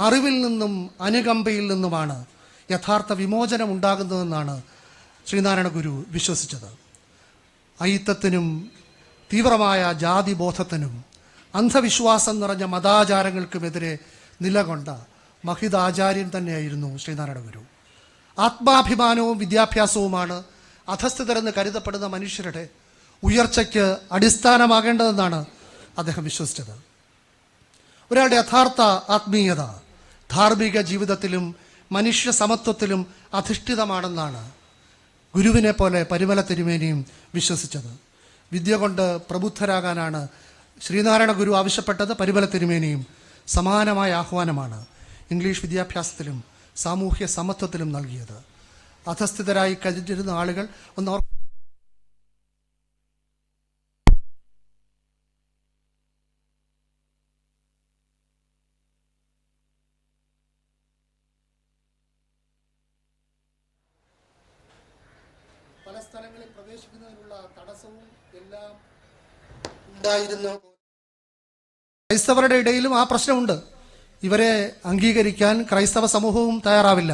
അറിവിൽ നിന്നും അനുകമ്പയിൽ നിന്നുമാണ് യഥാർത്ഥ വിമോചനം ഉണ്ടാകുന്നതെന്നാണ് ശ്രീനാരായണ ഗുരു വിശ്വസിച്ചത്. അയിത്തത്തിനും തീവ്രമായ ജാതിബോധത്തിനും അന്ധവിശ്വാസം നിറഞ്ഞ മതാചാരങ്ങൾക്കുമെതിരെ നിലകൊണ്ട മഹിതാചാര്യൻ തന്നെയായിരുന്നു ശ്രീനാരായണ ഗുരു. ആത്മാഭിമാനവും വിദ്യാഭ്യാസവുമാണ് അധസ്ഥിതരെന്ന് കരുതപ്പെടുന്ന മനുഷ്യരുടെ ഉയർച്ചയ്ക്ക് അടിസ്ഥാനമാകേണ്ടതെന്നാണ് അദ്ദേഹം വിശ്വസിച്ചത്. ഒരാളുടെ യഥാർത്ഥ ആത്മീയത ധാർമ്മിക ജീവിതത്തിലും മനുഷ്യ സമത്വത്തിലും അധിഷ്ഠിതമാണെന്നാണ് ഗുരുവിനെ പോലെ പരിമല തിരുമേനിയും വിശ്വസിച്ചത്. വിദ്യ കൊണ്ട് പ്രബുദ്ധരാകാനാണ് ശ്രീനാരായണ ഗുരു ആവശ്യപ്പെട്ടത്. പരിമല തിരുമേനിയും സമാനമായ ആഹ്വാനമാണ് ഇംഗ്ലീഷ് വിദ്യാഭ്യാസത്തിലും സാമൂഹ്യ സമത്വത്തിലും നൽകിയത്. അധസ്ഥിതരായി കഴിഞ്ഞിരുന്ന ആളുകൾ പല സ്ഥലങ്ങളിൽ പ്രവേശിക്കുന്നതിനുള്ള തടസ്സവും എല്ലാം ഉണ്ടായിരുന്നു. ക്രൈസ്തവരുടെ ഇടയിലും ആ പ്രശ്നമുണ്ട്. ഇവരെ അംഗീകരിക്കാൻ ക്രൈസ്തവ സമൂഹവും തയ്യാറാവില്ല.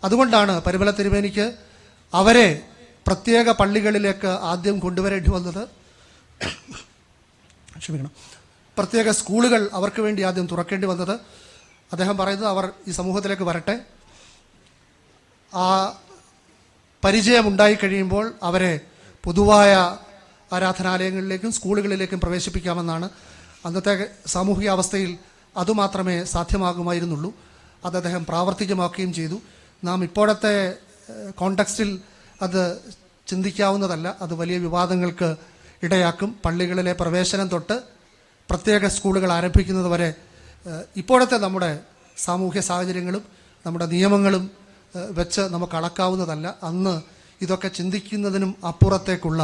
അതുകൊണ്ടാണ് പരിമല തിരുമേനിക്ക് അവരെ പ്രത്യേക പള്ളികളിലേക്ക് ആദ്യം കൊണ്ടുവരേണ്ടി വന്നത്, ക്ഷമിക്കണം, പ്രത്യേക സ്കൂളുകൾ അവർക്ക് വേണ്ടി ആദ്യം തുറക്കേണ്ടി വന്നത്. അദ്ദേഹം പറയുന്നത് അവർ ഈ സമൂഹത്തിലേക്ക് വരട്ടെ, ആ പരിചയം ഉണ്ടായിക്കഴിയുമ്പോൾ അവരെ പൊതുവായ ആരാധനാലയങ്ങളിലേക്കും സ്കൂളുകളിലേക്കും പ്രവേശിപ്പിക്കാമെന്നാണ്. അന്നത്തെ സാമൂഹിക അവസ്ഥയിൽ അതുമാത്രമേ സാധ്യമാകുമായിരുന്നുള്ളൂ. അത് അദ്ദേഹം പ്രാവർത്തികമാക്കുകയും ചെയ്തു. നാം ഇപ്പോഴത്തെ കോണ്ടെക്സ്റ്റിൽ അത് ചിന്തിക്കാവുന്നതല്ല. അത് വലിയ വിവാദങ്ങൾക്ക് ഇടയാക്കും. പള്ളികളിലെ പ്രവേശനം തൊട്ട് പ്രത്യേക സ്കൂളുകൾ ആരംഭിക്കുന്നത് വരെ ഇപ്പോഴത്തെ നമ്മുടെ സാമൂഹ്യ സാഹചര്യങ്ങളും നമ്മുടെ നിയമങ്ങളും വെച്ച് നമുക്ക് അളക്കാവുന്നതല്ല. അന്ന് ഇതൊക്കെ ചിന്തിക്കുന്നതിനും അപ്പുറത്തേക്കുള്ള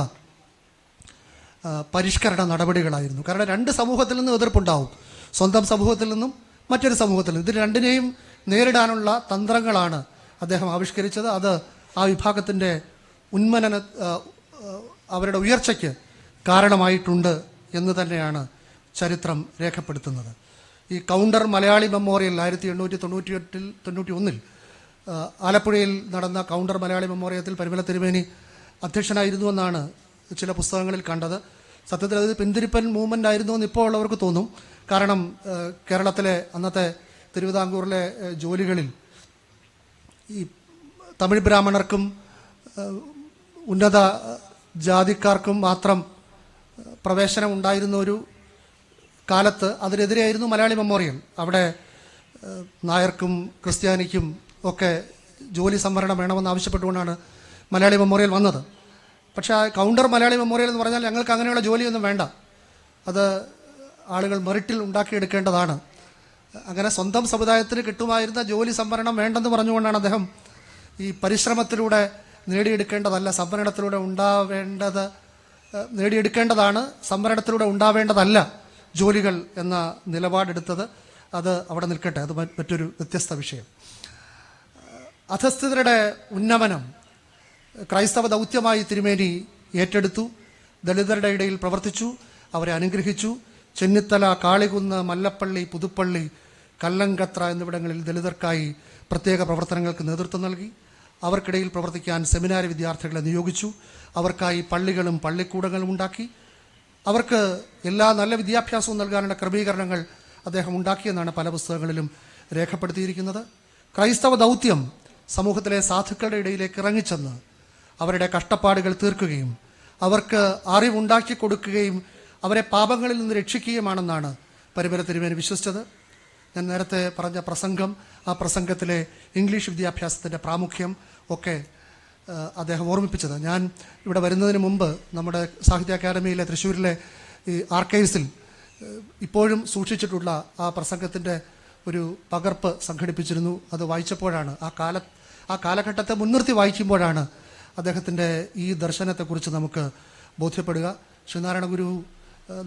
പരിഷ്കരണ നടപടികളായിരുന്നു. കാരണം രണ്ട് സമൂഹത്തിൽ നിന്നും എതിർപ്പുണ്ടാവും, സ്വന്തം സമൂഹത്തിൽ നിന്നും മറ്റൊരു സമൂഹത്തിൽ നിന്നും. ഇത് രണ്ടിനെയും നേരിടാനുള്ള തന്ത്രങ്ങളാണ് അദ്ദേഹം ആവിഷ്കരിച്ചത്. അത് ആ വിഭാഗത്തിൻ്റെ ഉന്മനന, അവരുടെ ഉയർച്ചയ്ക്ക് കാരണമായിട്ടുണ്ട് എന്ന് തന്നെയാണ് ചരിത്രം രേഖപ്പെടുത്തുന്നത്. ഈ കൗണ്ടർ മലയാളി മെമ്മോറിയൽ 1891 ആലപ്പുഴയിൽ നടന്ന കൗണ്ടർ മലയാളി മെമ്മോറിയത്തിൽ പരിമല തിരുമേനി അധ്യക്ഷനായിരുന്നുവെന്നാണ് ചില പുസ്തകങ്ങളിൽ കണ്ടത്. സത്യത്തിൽ അത് പിന്തിരിപ്പൻ മൂവ്മെൻ്റ് ആയിരുന്നു എന്ന് ഇപ്പോൾ ഉള്ളവർക്ക് തോന്നും. കാരണം കേരളത്തിലെ അന്നത്തെ തിരുവിതാംകൂറിലെ ജോലികളിൽ ഈ തമിഴ് ബ്രാഹ്മണർക്കും ഉന്നത ജാതിക്കാർക്കും മാത്രം പ്രവേശനം ഉണ്ടായിരുന്ന ഒരു കാലത്ത് അതിനെതിരെയായിരുന്നു മലയാളി മെമ്മോറിയൽ. അവിടെ നായർക്കും ക്രിസ്ത്യാനിക്കും ഒക്കെ ജോലി സംവരണം വേണമെന്ന് ആവശ്യപ്പെട്ടുകൊണ്ടാണ് മലയാളി മെമ്മോറിയൽ വന്നത്. പക്ഷേ ആ കൗണ്ടർ മലയാളി മെമ്മോറിയൽ എന്ന് പറഞ്ഞാൽ ഞങ്ങൾക്ക് അങ്ങനെയുള്ള ജോലിയൊന്നും വേണ്ട, അത് ആളുകൾ മെറിറ്റിൽ ഉണ്ടാക്കിയെടുക്കേണ്ടതാണ്. അങ്ങനെ സ്വന്തം സമുദായത്തിന് കിട്ടുമായിരുന്ന ജോലി സംവരണം വേണ്ടെന്ന് പറഞ്ഞുകൊണ്ടാണ് അദ്ദേഹം ഈ പരിശ്രമത്തിലൂടെ നേടിയെടുക്കേണ്ടതല്ല, സംവരണത്തിലൂടെ നേടിയെടുക്കേണ്ടതാണ്, സംവരണത്തിലൂടെ ഉണ്ടാവേണ്ടതല്ല ജോലികൾ എന്ന നിലപാടെടുത്തത്. അത് അവിടെ നിൽക്കട്ടെ, അത് മറ്റൊരു വ്യത്യസ്ത വിഷയം. അധസ്ഥിതരുടെ ഉന്നമനം ക്രൈസ്തവ ദൗത്യമായി തിരുമേനി ഏറ്റെടുത്തു. ദളിതരുടെ ഇടയിൽ പ്രവർത്തിച്ചു, അവരെ അനുഗ്രഹിച്ചു. ചെന്നിത്തല, കാളികുന്ന്, മല്ലപ്പള്ളി, പുതുപ്പള്ളി, കല്ലങ്കത്ര എന്നിവിടങ്ങളിൽ ദളിതർക്കായി പ്രത്യേക പ്രവർത്തനങ്ങൾക്ക് നേതൃത്വം നൽകി. അവർക്കിടയിൽ പ്രവർത്തിക്കാൻ സെമിനാരി വിദ്യാർത്ഥികളെ നിയോഗിച്ചു. അവർക്കായി പള്ളികളും പള്ളിക്കൂടങ്ങളും ഉണ്ടാക്കി. അവർക്ക് എല്ലാ നല്ല വിദ്യാഭ്യാസവും നൽകാനുള്ള ക്രമീകരണങ്ങൾ അദ്ദേഹം ഉണ്ടാക്കിയെന്നാണ് പല പുസ്തകങ്ങളിലും രേഖപ്പെടുത്തിയിരിക്കുന്നത്. ക്രൈസ്തവ ദൗത്യം സമൂഹത്തിലെ സാധുക്കളുടെ ഇടയിലേക്ക് ഇറങ്ങിച്ചെന്ന് അവരുടെ കഷ്ടപ്പാടുകൾ തീർക്കുകയും അവർക്ക് അറിവുണ്ടാക്കി കൊടുക്കുകയും അവരെ പാപങ്ങളിൽ നിന്ന് രക്ഷിക്കുകയുമാണെന്നാണ് പരിമല തിരുമേനി വിശ്വസിച്ചത്. ഞാൻ നേരത്തെ പറഞ്ഞ പ്രസംഗം, ആ പ്രസംഗത്തിലെ ഇംഗ്ലീഷ് വിദ്യാഭ്യാസത്തിൻ്റെ പ്രാമുഖ്യം ഒക്കെ അദ്ദേഹം ഓർമ്മിപ്പിച്ചത്. ഞാൻ ഇവിടെ വരുന്നതിന് മുമ്പ് നമ്മുടെ സാഹിത്യ അക്കാദമിയിലെ തൃശ്ശൂരിലെ ഈ ആർക്കൈവ്സിൽ ഇപ്പോഴും സൂക്ഷിച്ചിട്ടുള്ള ആ പ്രസംഗത്തിൻ്റെ ഒരു പകർപ്പ് സംഘടിപ്പിച്ചിരുന്നു. അത് വായിച്ചപ്പോഴാണ്, ആ കാലഘട്ടത്തെ മുൻനിർത്തി വായിക്കുമ്പോഴാണ് അദ്ദേഹത്തിൻ്റെ ഈ ദർശനത്തെക്കുറിച്ച് നമുക്ക് ബോധ്യപ്പെടുക. ശ്രീനാരായണ ഗുരു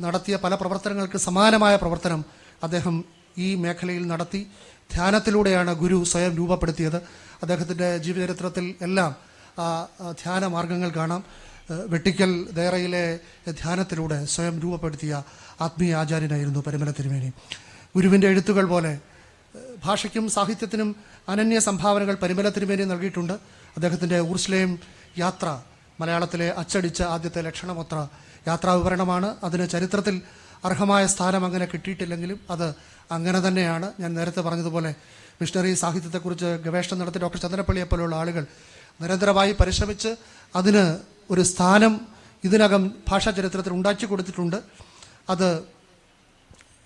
നടത്തിയ പല പ്രവർത്തനങ്ങൾക്ക് സമാനമായ പ്രവർത്തനം അദ്ദേഹം ഈ മേഖലയിൽ നടത്തി. ധ്യാനത്തിലൂടെയാണ് ഗുരു സ്വയം രൂപപ്പെടുത്തിയത്. അദ്ദേഹത്തിൻ്റെ ജീവചരിത്രത്തിൽ എല്ലാം ധ്യാന മാർഗങ്ങൾ കാണാം. വെട്ടിക്കൽ ദേറയിലെ ധ്യാനത്തിലൂടെ സ്വയം രൂപപ്പെടുത്തിയ ആത്മീയ ആചാര്യനായിരുന്നു പരിമല തിരുമേനി. ഗുരുവിൻ്റെ എഴുത്തുകൾ പോലെ ഭാഷയ്ക്കും സാഹിത്യത്തിനും അനന്യ സംഭാവനകൾ പരിമല തിരുമേനി നൽകിയിട്ടുണ്ട്. അദ്ദേഹത്തിൻ്റെ ഊർസ്ലേം യാത്ര മലയാളത്തിലെ അച്ചടിച്ച ആദ്യത്തെ ലക്ഷണമൊത്ര യാത്രാ വിവരണമാണ്. അതിന് ചരിത്രത്തിൽ അർഹമായ സ്ഥാനം അങ്ങനെ കിട്ടിയിട്ടില്ലെങ്കിലും അത് അങ്ങനെ തന്നെയാണ്. ഞാൻ നേരത്തെ പറഞ്ഞതുപോലെ മിഷണറി സാഹിത്യത്തെക്കുറിച്ച് ഗവേഷണം നടത്തി ഡോക്ടർ ചന്ദ്രപ്പള്ളിയെ പോലെയുള്ള ആളുകൾ നിരന്തരമായി പരിശ്രമിച്ച് അതിന് ഒരു സ്ഥാനം ഇതിനകം ഭാഷാ ചരിത്രത്തിൽ ഉണ്ടാക്കി കൊടുത്തിട്ടുണ്ട്. അത്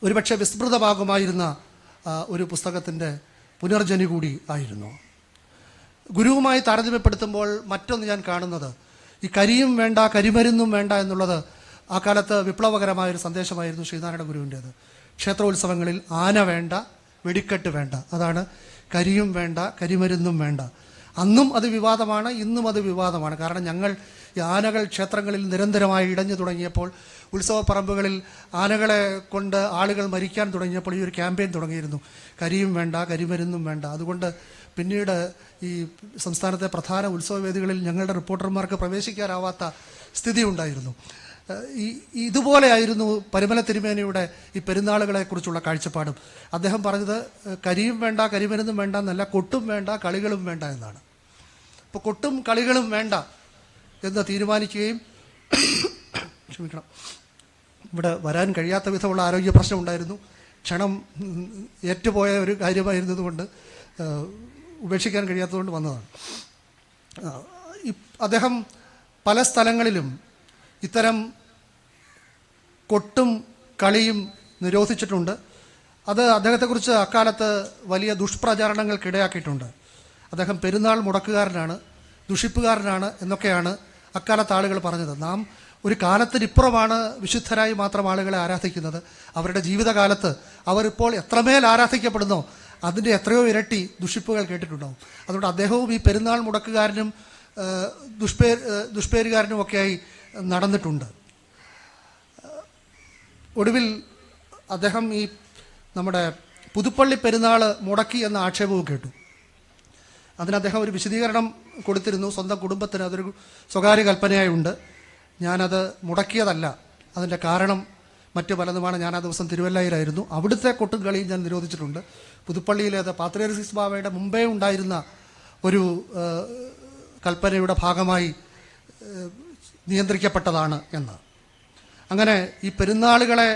ഒരുപക്ഷെ വിസ്മൃതമാകുമായിരുന്ന ഒരു പുസ്തകത്തിൻ്റെ പുനർജനി കൂടി ആയിരുന്നു. ഗുരുവുമായി താരതമ്യപ്പെടുത്തുമ്പോൾ മറ്റൊന്ന് ഞാൻ കാണുന്നത്, ഈ കരിയും വേണ്ട കരിമരുന്നും വേണ്ട എന്നുള്ളത് ആ കാലത്ത് വിപ്ലവകരമായൊരു സന്ദേശമായിരുന്നു ശ്രീനാരായണ ഗുരുവിൻ്റേത്. ക്ഷേത്രോത്സവങ്ങളിൽ ആന വേണ്ട, വെടിക്കെട്ട് വേണ്ട, അതാണ് കരിയും വേണ്ട കരിമരുന്നും വേണ്ട. അന്നും അത് വിവാദമാണ്, ഇന്നും അത് വിവാദമാണ്. കാരണം ഞങ്ങൾ ഈ ആനകൾ ക്ഷേത്രങ്ങളിൽ നിരന്തരമായി ഇടഞ്ഞു തുടങ്ങിയപ്പോൾ, ഉത്സവപ്പറമ്പുകളിൽ ആനകളെ കൊണ്ട് ആളുകൾ മരിക്കാൻ തുടങ്ങിയപ്പോൾ ഈ ഒരു ക്യാമ്പയിൻ തുടങ്ങിയിരുന്നു, കരിയും വേണ്ട കരിമരുന്നും വേണ്ട. അതുകൊണ്ട് പിന്നീട് ഈ സംസ്ഥാനത്തെ പ്രധാന ഉത്സവവേദികളിൽ ഞങ്ങളുടെ റിപ്പോർട്ടർമാർക്ക് പ്രവേശിക്കാനാവാത്ത സ്ഥിതി ഉണ്ടായിരുന്നു. ഇതുപോലെയായിരുന്നു പരിമല തിരുമേനിയുടെ ഈ പെരുന്നാളുകളെക്കുറിച്ചുള്ള കാഴ്ചപ്പാടും. അദ്ദേഹം പറഞ്ഞത് കരിയും വേണ്ട കരിമരുന്നും വേണ്ട എന്നല്ല, കൊട്ടും വേണ്ട കളികളും വേണ്ട എന്നാണ്. ഇപ്പോൾ കൊട്ടും കളികളും വേണ്ട എന്ന് തീരുമാനിക്കുകയും ക്ഷമിക്കണം, ഇവിടെ വരാൻ കഴിയാത്ത വിധമുള്ള ആരോഗ്യ പ്രശ്നം ഉണ്ടായിരുന്നു. ക്ഷണം ഏറ്റുപോയ ഒരു കാര്യമായിരുന്നതുകൊണ്ട് ഉപേക്ഷിക്കാൻ കഴിയാത്തതുകൊണ്ട് വന്നതാണ്. അദ്ദേഹം പല സ്ഥലങ്ങളിലും ഇത്തരം കൊട്ടും കളിയും നിരോധിച്ചിട്ടുണ്ട്. അത് അദ്ദേഹത്തെക്കുറിച്ച് അക്കാലത്ത് വലിയ ദുഷ്പ്രചാരണങ്ങൾക്കിടയാക്കിയിട്ടുണ്ട്. അദ്ദേഹം പെരുന്നാൾ മുടക്കുകാരനാണ്, ദുഷിപ്പുകാരനാണ് എന്നൊക്കെയാണ് അക്കാലത്ത് ആളുകൾ പറഞ്ഞത്. നാം ഒരു കാലത്തിനിപ്പുറമാണ് വിശുദ്ധരായി മാത്രം ആളുകളെ ആരാധിക്കുന്നത്. അവരുടെ ജീവിതകാലത്ത് അവരിപ്പോൾ എത്രമേൽ ആരാധിക്കപ്പെടുന്നോ അതിൻ്റെ എത്രയോ ഇരട്ടി ദുഷിപ്പുകൾ കേട്ടിട്ടുണ്ടാവും. അതുകൊണ്ട് അദ്ദേഹവും ഈ പെരുന്നാൾ മുടക്കുകാരനും ദുഷ്പേരുകാരനുമൊക്കെയായി നടന്നിട്ടുണ്ട്. ഒടുവിൽ അദ്ദേഹം ഈ നമ്മുടെ പുതുപ്പള്ളി പെരുന്നാൾ മുടക്കി എന്ന ആക്ഷേപവും കേട്ടു. അതിന് അദ്ദേഹം ഒരു വിശദീകരണം കൊടുത്തിരുന്നു. സ്വന്തം കുടുംബത്തിന് അതൊരു സ്വകാര്യ കൽപ്പനയായുണ്ട്, ഞാനത് മുടക്കിയതല്ല, അതിൻ്റെ കാരണം മറ്റു പലതുമാണ്. ഞാൻ ആ ദിവസം തിരുവല്ലയിലായിരുന്നു, അവിടുത്തെ കൊട്ടും കളിയും ഞാൻ നിരോധിച്ചിട്ടുണ്ട്. പുതുപ്പള്ളിയിലേത് പാത്രിയർക്കീസ് ബാവയുടെ മുമ്പേ ഉണ്ടായിരുന്ന ഒരു കൽപ്പനയുടെ ഭാഗമായി നിയന്ത്രിക്കപ്പെട്ടതാണ് എന്ന്. അങ്ങനെ ഈ പെരുന്നാളുകളെ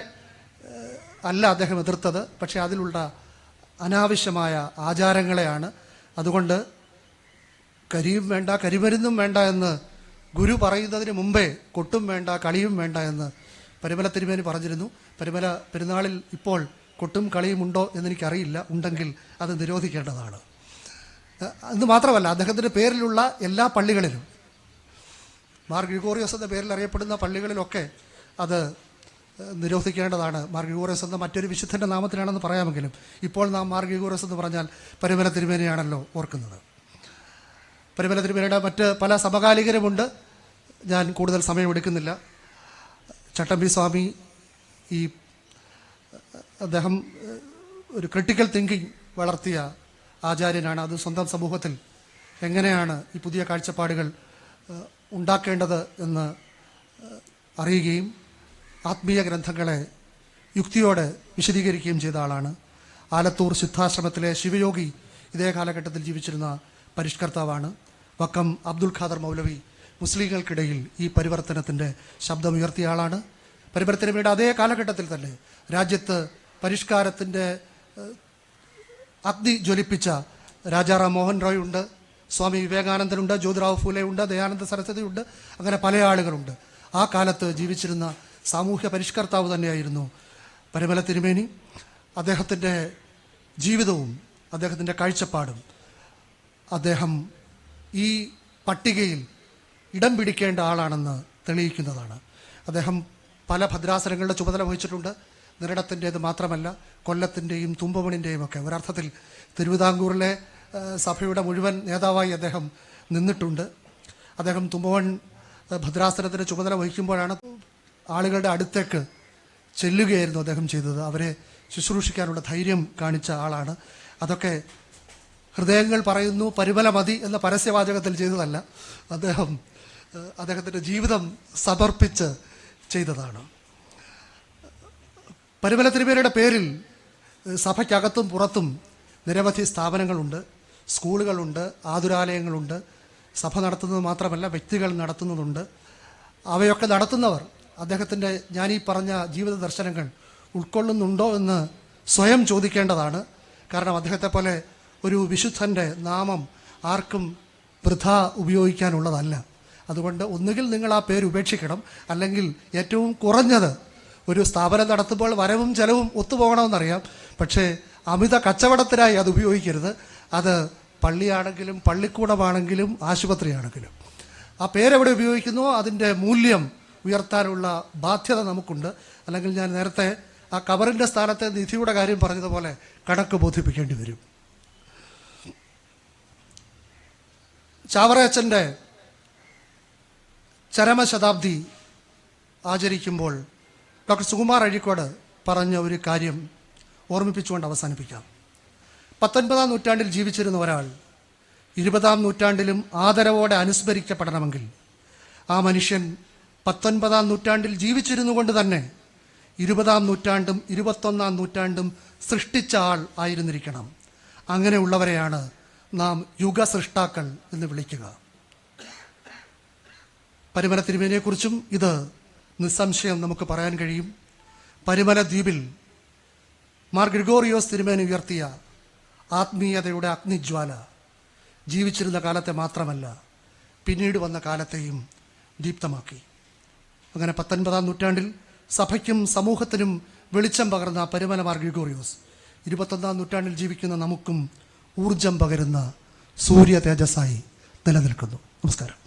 അല്ല അദ്ദേഹം എതിർത്തത്, പക്ഷേ അതിലുള്ള അനാവശ്യമായ ആചാരങ്ങളെയാണ്. അതുകൊണ്ട് കരിയും വേണ്ട, കരിമരുന്നും വേണ്ട എന്ന് ഗുരു പറയുന്നതിന് മുമ്പേ കൊട്ടും വേണ്ട, കളിയും വേണ്ട എന്ന് പരിമല തിരുമേനി പറഞ്ഞിരുന്നു. പരിമല പെരുന്നാളിൽ ഇപ്പോൾ കൊട്ടും കളിയും ഉണ്ടോ എന്നെനിക്കറിയില്ല, ഉണ്ടെങ്കിൽ അത് നിരോധിക്കേണ്ടതാണ്. എന്ന് മാത്രമല്ല, അദ്ദേഹത്തിൻ്റെ പേരിലുള്ള എല്ലാ പള്ളികളിലും, മാർ ഗ്രിഗോറിയോസ് എന്ന പേരിൽ അറിയപ്പെടുന്ന പള്ളികളിലൊക്കെ അത് നിരോധിക്കേണ്ടതാണ്. മാർ ഗ്രിഗോറിയോസ് എന്ന മറ്റൊരു വിശുദ്ധൻ്റെ നാമത്തിലാണെന്ന് പറയാമെങ്കിലും ഇപ്പോൾ നാം മാർ ഗ്രിഗോറിയോസ് എന്ന് പറഞ്ഞാൽ പരിമല തിരുമേനിയാണല്ലോ ഓർക്കുന്നത്. പരിമല തിരുമേനിയുടെ മറ്റ് പല സമകാലികരുമുണ്ട്, ഞാൻ കൂടുതൽ സമയമെടുക്കുന്നില്ല. ചട്ടമ്പി സ്വാമി, ഈ അദ്ദേഹം ഒരു ക്രിട്ടിക്കൽ തിങ്കിങ് വളർത്തിയ ആചാര്യനാണ്. അത് സ്വന്തം സമൂഹത്തിൽ എങ്ങനെയാണ് ഈ പുതിയ കാഴ്ചപ്പാടുകൾ ഉണ്ടാക്കേണ്ടത് എന്ന് അറിയുകയും ആത്മീയ ഗ്രന്ഥങ്ങളെ യുക്തിയോടെ വിശദീകരിക്കുകയും ചെയ്ത ആളാണ്. ആലത്തൂർ സിദ്ധാശ്രമത്തിലെ ശിവയോഗി ഇതേ കാലഘട്ടത്തിൽ ജീവിച്ചിരുന്ന പരിഷ്കർത്താവാണ്. വക്കം അബ്ദുൽ ഖാദർ മൗലവി മുസ്ലിങ്ങൾക്കിടയിൽ ഈ പരിവർത്തനത്തിൻ്റെ ശബ്ദമുയർത്തിയ ആളാണ്. പരിവർത്തനയുടെ അതേ കാലഘട്ടത്തിൽ തന്നെ രാജ്യത്ത് പരിഷ്കാരത്തിൻ്റെ അഗ്നി ജ്വലിപ്പിച്ച രാജാറാം മോഹൻ റോയ് ഉണ്ട്, സ്വാമി വിവേകാനന്ദനുണ്ട്, ജ്യോതിറാവ് ഫൂലെ ഉണ്ട്, ദയാനന്ദ സരസ്വതി ഉണ്ട്, അങ്ങനെ പല ആളുകളുണ്ട്. ആ കാലത്ത് ജീവിച്ചിരുന്ന സാമൂഹ്യ പരിഷ്കർത്താവ് തന്നെയായിരുന്നു പരിമല തിരുമേനി. അദ്ദേഹത്തിൻ്റെ ജീവിതവും അദ്ദേഹത്തിൻ്റെ കാഴ്ചപ്പാടും അദ്ദേഹം ഈ പട്ടികയിൽ ഇടം പിടിക്കേണ്ട ആളാണെന്ന് തെളിയിക്കുന്നതാണ്. അദ്ദേഹം പല ഭദ്രാസനങ്ങളുടെ ചുമതല വഹിച്ചിട്ടുണ്ട്. നിരടത്തിൻ്റേത് മാത്രമല്ല, കൊല്ലത്തിൻ്റെയും തുമ്പമണിൻ്റെയും ഒക്കെ. ഒരർത്ഥത്തിൽ തിരുവിതാംകൂറിലെ സഭയുടെ മുഴുവൻ നേതാവായി അദ്ദേഹം നിന്നിട്ടുണ്ട്. അദ്ദേഹം തുമ്പമൺ ഭദ്രാസനത്തിൻ്റെ ചുമതല വഹിക്കുമ്പോഴാണ് ആളുകളുടെ അടുത്തേക്ക് ചെല്ലുകയായിരുന്നു അദ്ദേഹം ചെയ്തത്. അവരെ ശുശ്രൂഷിക്കാനുള്ള ധൈര്യം കാണിച്ച ആളാണ്. അതൊക്കെ ഹൃദയങ്ങൾ പറയുന്നു പരിമല മതി എന്ന പരസ്യവാചകത്തിൽ ചെയ്തതല്ല, അദ്ദേഹത്തിൻ്റെ ജീവിതം സമർപ്പിച്ച് ചെയ്തതാണ്. പരിമല തിരുമേനിയുടെ പേരിൽ സഭയ്ക്കകത്തും പുറത്തും നിരവധി സ്ഥാപനങ്ങളുണ്ട്, സ്കൂളുകളുണ്ട്, ആതുരാലയങ്ങളുണ്ട്. സഭ നടത്തുന്നത് മാത്രമല്ല, വ്യക്തികൾ നടത്തുന്നതുണ്ട്. അവയൊക്കെ നടത്തുന്നവർ അദ്ദേഹത്തിൻ്റെ ഞാനീ പറഞ്ഞ ജീവിത ദർശനങ്ങൾ ഉൾക്കൊള്ളുന്നുണ്ടോ എന്ന് സ്വയം ചോദിക്കേണ്ടതാണ്. കാരണം അദ്ദേഹത്തെ പോലെ ഒരു വിശുദ്ധൻ്റെ നാമം ആർക്കും വൃഥ ഉപയോഗിക്കാനുള്ളതല്ല. അതുകൊണ്ട് ഒന്നുകിൽ നിങ്ങൾ ആ പേര് ഉപേക്ഷിക്കണം, അല്ലെങ്കിൽ ഏറ്റവും കുറഞ്ഞത് ഒരു സ്ഥാപനം നടത്തുമ്പോൾ വരവും ചെലവും ഒത്തുപോകണമെന്നറിയാം, പക്ഷേ അമിത കച്ചവടത്തിനായി അത് ഉപയോഗിക്കരുത്. അത് പള്ളിയാണെങ്കിലും പള്ളിക്കൂടമാണെങ്കിലും ആശുപത്രിയാണെങ്കിലും ആ പേരെവിടെ ഉപയോഗിക്കുന്നുവോ അതിൻ്റെ മൂല്യം ഉയർത്താനുള്ള ബാധ്യത നമുക്കുണ്ട്. അല്ലെങ്കിൽ ഞാൻ നേരത്തെ ആ കബറിൻ്റെ സ്ഥാനത്തെ നിധിയുടെ കാര്യം പറഞ്ഞതുപോലെ കണക്ക് ബോധിപ്പിക്കേണ്ടി വരും. ചാവറയച്ചൻ്റെ ചരമശതാബ്ദി ആചരിക്കുമ്പോൾ ഡോക്ടർ സുകുമാർ അഴീക്കോട് പറഞ്ഞ ഒരു കാര്യം ഓർമ്മിപ്പിച്ചുകൊണ്ട് അവസാനിപ്പിക്കാം. 19-ാം നൂറ്റാണ്ടിൽ ജീവിച്ചിരുന്ന ഒരാൾ 20-ാം നൂറ്റാണ്ടിലും ആദരവോടെ അനുസ്മരിക്കപ്പെടണമെങ്കിൽ ആ മനുഷ്യൻ 19-ാം നൂറ്റാണ്ടിൽ ജീവിച്ചിരുന്നു കൊണ്ട് തന്നെ 20-ാം നൂറ്റാണ്ടും 21-ാം നൂറ്റാണ്ടും സൃഷ്ടിച്ച ആൾ ആയിരുന്നിരിക്കണം. അങ്ങനെയുള്ളവരെയാണ് നാം യുഗസൃഷ്ടാക്കൾ എന്ന് വിളിക്കുക. പരിമല തിരുമേനിയെക്കുറിച്ചും ഇത് നിസ്സംശയം നമുക്ക് പറയാൻ കഴിയും. പരിമല ദ്വീപിൽ മാർ ഗ്രിഗോറിയോസ് തിരുമേനി ഉയർത്തിയ ആത്മീയതയുടെ അഗ്നിജ്വാല ജീവിച്ചിരുന്ന കാലത്തെ മാത്രമല്ല, പിന്നീട് വന്ന കാലത്തെയും ദീപ്തമാക്കി. അങ്ങനെ 19-ാം നൂറ്റാണ്ടിൽ സഭയ്ക്കും സമൂഹത്തിനും വെളിച്ചം പകർന്ന പരിമല മാർ ഗ്രിഗോറിയോസ് 21-ാം നൂറ്റാണ്ടിൽ ജീവിക്കുന്ന നമുക്കും ഊർജം പകരുന്ന സൂര്യ തേജസ്സായി നിലനിൽക്കുന്നു. നമസ്കാരം.